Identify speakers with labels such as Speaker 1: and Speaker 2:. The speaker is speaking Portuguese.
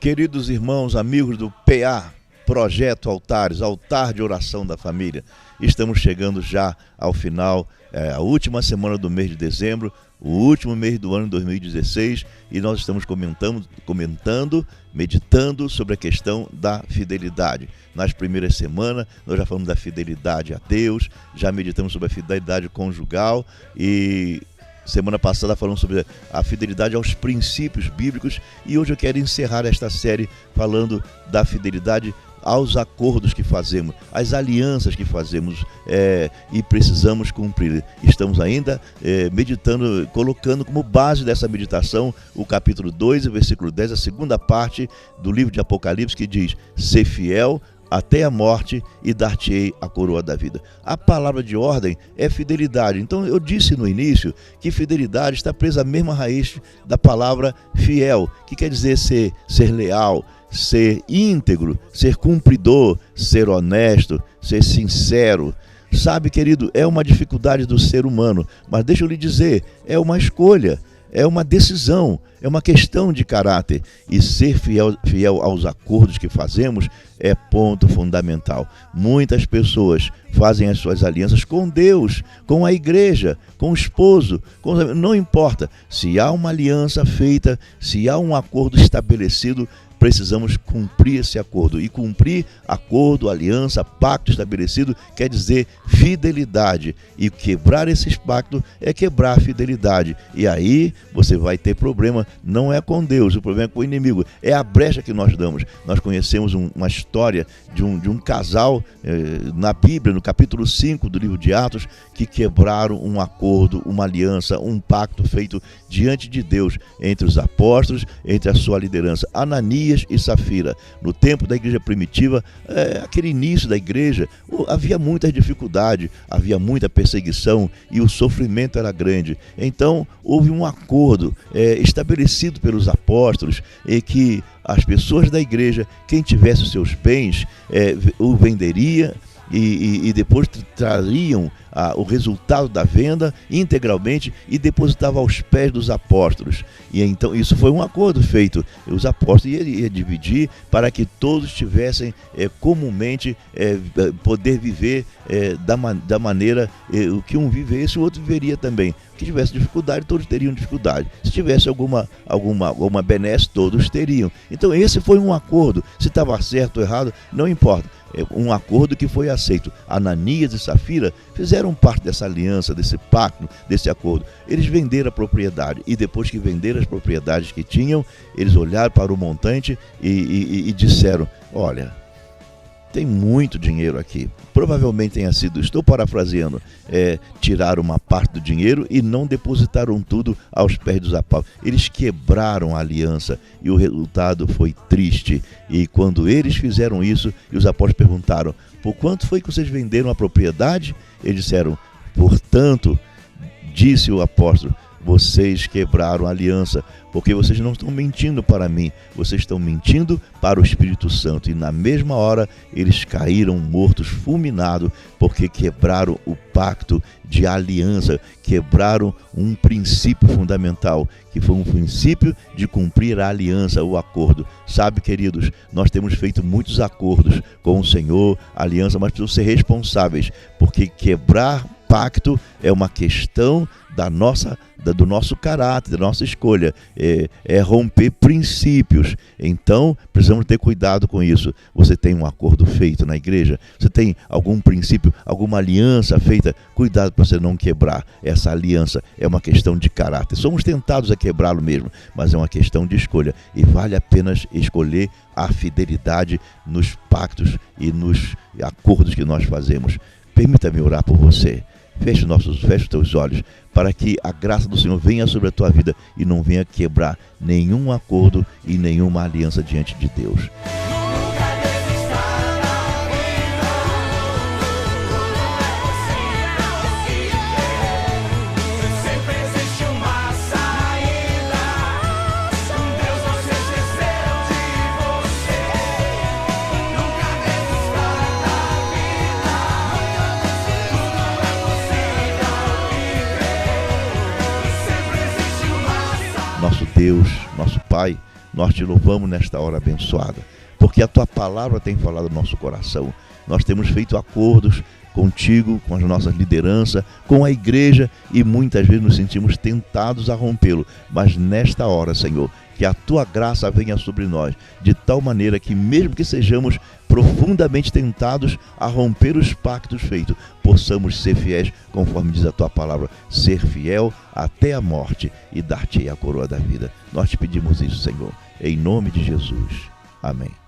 Speaker 1: Queridos irmãos, amigos do PA, Projeto Altares, Altar de Oração da Família, estamos chegando já ao final, a última semana do mês de dezembro, o último mês do ano 2016, e nós estamos meditando sobre a questão da fidelidade. Nas primeiras semanas, nós já falamos da fidelidade a Deus, já meditamos sobre a fidelidade conjugal e semana passada falamos sobre a fidelidade aos princípios bíblicos, e hoje eu quero encerrar esta série falando da fidelidade aos acordos que fazemos, às alianças que fazemos e precisamos cumprir. Estamos ainda meditando, colocando como base dessa meditação o capítulo 2, versículo 10, a segunda parte do livro de Apocalipse, que diz: ser fiel até a morte e dar-te-ei a coroa da vida. A palavra de ordem é fidelidade. Então eu disse no início que fidelidade está presa à mesma raiz da palavra fiel, que quer dizer ser leal, ser íntegro, ser cumpridor, ser honesto, ser sincero. Sabe, querido, é uma dificuldade do ser humano, mas deixa eu lhe dizer, é uma escolha, é uma decisão, é uma questão de caráter, e ser fiel aos acordos que fazemos é ponto fundamental. Muitas pessoas fazem as suas alianças com Deus, com a igreja, com o esposo, não importa. Se há uma aliança feita, se há um acordo estabelecido, precisamos cumprir esse acordo. E cumprir acordo, aliança, pacto estabelecido quer dizer fidelidade. E quebrar esses pactos é quebrar a fidelidade. E aí você vai ter problema, não é com Deus, o problema é com o inimigo. É a brecha que nós damos. Nós conhecemos uma história de um casal na Bíblia, no capítulo 5 do livro de Atos, que quebraram um acordo, uma aliança, um pacto feito diante de Deus, entre os apóstolos, entre a sua liderança. Ananias e Safira. No tempo da igreja primitiva, aquele início da igreja, havia muita dificuldade, havia muita perseguição e o sofrimento era grande. Então houve um acordo estabelecido pelos apóstolos, e que as pessoas da igreja, quem tivesse os seus bens, o venderia e depois trariam o resultado da venda integralmente e depositava aos pés dos apóstolos. E então isso foi um acordo feito. Os apóstolos iam dividir para que todos tivessem comumente poder viver da maneira o que um vivesse, o outro viveria também. Que tivesse dificuldade, todos teriam dificuldade. Se tivesse alguma benesse, todos teriam. Então esse foi um acordo. Se estava certo ou errado, não importa. É um acordo que foi aceito. Ananias e Safira fizeram parte dessa aliança, desse pacto, desse acordo. Eles venderam a propriedade, e depois que venderam as propriedades que tinham, eles olharam para o montante e disseram: olha, tem muito dinheiro aqui. Provavelmente tenha sido, estou parafraseando, tirar uma parte do dinheiro e não depositaram tudo aos pés dos apóstolos. Eles quebraram a aliança e o resultado foi triste. E quando eles fizeram isso, e os apóstolos perguntaram: por quanto foi que vocês venderam a propriedade? Eles disseram: portanto, disse o apóstolo, vocês quebraram a aliança, porque vocês não estão mentindo para mim, vocês estão mentindo para o Espírito Santo. E na mesma hora eles caíram mortos, fulminados, porque quebraram o pacto de aliança, quebraram um princípio fundamental, que foi um princípio de cumprir a aliança, o acordo. Sabe, queridos, nós temos feito muitos acordos com o Senhor, aliança, mas precisamos ser responsáveis, porque quebrar pacto é uma questão do nosso caráter, da nossa escolha, é romper princípios. Então precisamos ter cuidado com isso. Você tem um acordo feito na igreja, você tem algum princípio, alguma aliança feita, cuidado para você não quebrar essa aliança. É uma questão de caráter. Somos tentados a quebrá-lo mesmo, mas é uma questão de escolha, e vale a pena escolher a fidelidade nos pactos e nos acordos que nós fazemos. Permita-me orar por você. Feche os teus olhos, para que a graça do Senhor venha sobre a tua vida e não venha quebrar nenhum acordo e nenhuma aliança diante de Deus. Deus, nosso Pai, nós te louvamos nesta hora abençoada, porque a tua palavra tem falado no nosso coração. Nós temos feito acordos contigo, com as nossas lideranças, com a igreja, e muitas vezes nos sentimos tentados a rompê-lo. Mas nesta hora, Senhor, que a tua graça venha sobre nós, de tal maneira que mesmo que sejamos profundamente tentados a romper os pactos feitos, possamos ser fiéis, conforme diz a tua palavra, ser fiel até a morte e dar-te a coroa da vida. Nós te pedimos isso, Senhor, em nome de Jesus. Amém.